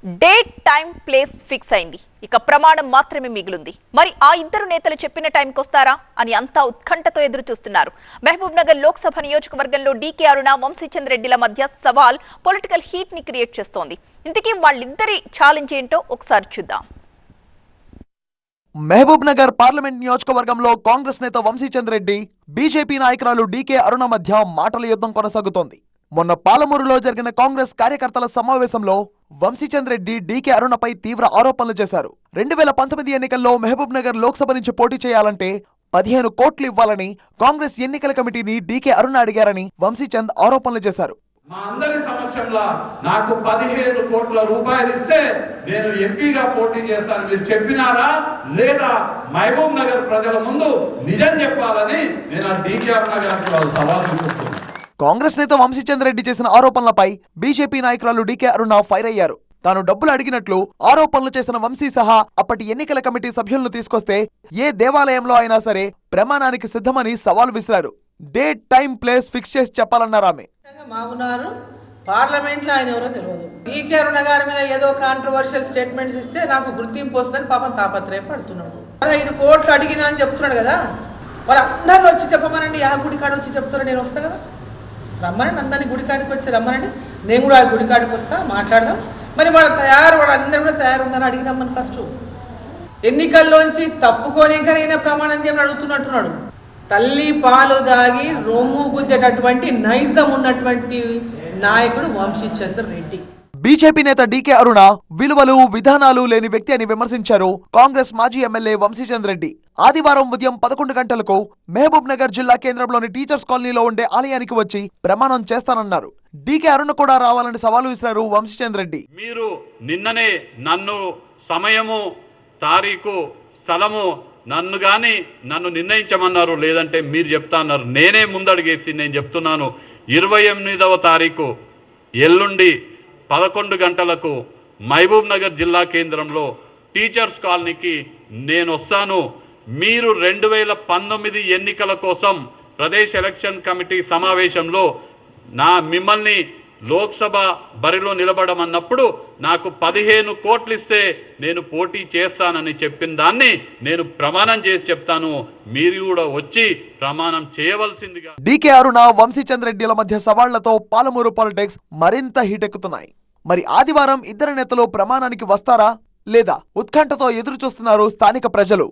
Date time place fix అయింది. ఇక ప్రమాణం మాత్రమే మిగిలింది. మరి ఆ ఇద్దరు నేతలు చెప్పిన టైంకి వస్తారా అని అంతా ఉత్కంఠతో ఎదురు చూస్తున్నారు. మహబూబ్ నగర్ లోక్సభ నియోజకవర్గంలో డీకే అరుణ, వంశీచంద్ర రెడ్డిల మధ్య సవాల్ పొలిటికల్ హీట్ ని క్రియేట్ చేస్తోంది. ఇంతకీ వాళ్ళిద్దరి ఛాలెంజ్ ఏంటో ఒకసారి చూద్దాం. మహబూబ్ నగర్ పార్లమెంట్ నియోజకవర్గంలో కాంగ్రెస్ నేత వంశీచంద్ర రెడ్డి, బీజేపీ నాయకురాలు డీకే అరుణ మధ్య మాటల యుద్ధం కొనసాగుతోంది. మొన్న పాలమూరులో జరిగిన కాంగ్రెస్ కార్యకర్తల సమావేశంలో వంశీచంద్ర రెడ్డి డీకే అరుణపై తీవ్ర ఆరోపణలు చేశారు. 2019 ఎన్నికల్లో మహబూబ్ నగర్ లోక్సభ నుంచి పోటీ చేయాలంటే 15 కోట్లు ఇవ్వాలని కాంగ్రెస్ ఎన్నికల కమిటీని డీకే అరుణ అడిగారని వంశీచంద్ ఆరోపణలు చేశారు. మా అందరి సమక్షంలో నాకు 15 కోట్ల రూపాయలు ఇస్తే నేను ఎంపీగా పోటీ చేస్తాను మీరు చెప్పినారా లేదా? మహబూబ్ నగర్ ప్రజల ముందు నిజం చెప్పాలని నేను డీకే అరుణ గారికి సవాల్ విసురుతున్నాను. కాంగ్రెస్ నేత వంశీచంద్ర రెడ్డి చేసిన ఆరోపణలపై బీజేపీ నాయకురాలు డీకే అరుణ ఫైర్ అయ్యారు. తాను డబ్బులు అడిగినట్లు ఆరోపణలు చేసిన వంశీ సహా అప్పటి ఎన్నికల కమిటీ సభ్యులను తీసుకొస్తే ఏ దేవాలయంలో అయినా సరే ప్రమాణానికి సిద్ధమని సవాల్ విసిరారు. డేట్ టైం ప్లేస్ ఫిక్స్ చేసి చెప్పాలన్నారు ఆమె. పార్లమెంట్ లో ఆయన ఎవరో తెలియదు. డీకే అరుణ గారి మీద ఏదో కాంట్రవర్షియల్ స్టేట్మెంట్స్ ఇస్తే నాకు గుర్తింపు వస్తుందని పాపం తాపత్రయం పడుతున్నాడు. 5 కోట్లు అడిగినా అని చెప్తున్నాడు కదా, వాళ్ళందరిని వచ్చి చెప్పమనండి. ఆ గుడికాడ వచ్చి చెప్తారు, నేను వస్తా కదా, రమ్మనండి, అందరినీ గుడికాడికి వచ్చి రమ్మనండి, నేను కూడా ఆ గుడికాడికి వస్తా, మాట్లాడదాం. మరి వాళ్ళందరూ కూడా తయారు ఉన్నారని అడిగినామని ఫస్ట్ ఎన్నికల్లోంచి తప్పుకోనికనైనా ప్రమాణం చేయమని అడుగుతున్నట్టున్నాడు. తల్లి పాలు దాగి రొమ్ము గుద్దేటటువంటి నైజం ఉన్నటువంటి నాయకుడు వంశీచంద్ర రెడ్డి. బీజేపీ నేత డీకే అరుణ విలువలు విధానాలు లేని వ్యక్తి అని విమర్శించారు కాంగ్రెస్ మాజీ ఎమ్మెల్యే వంశీచంద్ర రెడ్డి. ఆదివారం ఉదయం 11 గంటలకు మహబూబ్ నగర్ జిల్లా కేంద్రంలోని టీచర్స్ కాలనీలో ఉండే ఆలయానికి వచ్చి ప్రమాణం చేస్తానన్నారు. డీకే అరుణ కూడా రావాలని సవాలు విసిరారు వంశీచంద్ర రెడ్డి. మీరు నిన్ననే నన్ను సమయము, తారీఖు, స్థలము నన్ను నిర్ణయించమన్నారు, లేదంటే మీరు చెప్తా అన్నారు. నేనే ముందడిగేసి నేను చెప్తున్నాను, 28వ తారీఖు ఎల్లుండి 11 గంటలకు మహబూబ్ నగర్ జిల్లా కేంద్రంలో టీచర్స్ కాలనీకి నేను వస్తాను. మీరు 2019 ఎన్నికల కోసం ప్రదేశ్ ఎలక్షన్ కమిటీ సమావేశంలో మిమ్మల్ని లోక్సభ బరిలో నిలబడమన్నప్పుడు నాకు 15 కోట్లు ఇస్తే నేను పోటీ చేస్తానని చెప్పిన దాన్ని నేను ప్రమాణం చేసి చెప్తాను, మీరు కూడా వచ్చి ప్రమాణం చేయవలసిందిగా. డీకే అరుణ, వంశీచంద్ర రెడ్డిల మధ్య సవాళ్లతో పాలమూరు పాలిటిక్స్ మరింత హీటెక్కుతున్నాయి. మరి ఆదివారం ఇద్దరు నేతలు ప్రమాణానికి వస్తారా లేదా ఉత్కంఠతో ఎదురు చూస్తున్నారు స్థానిక ప్రజలు.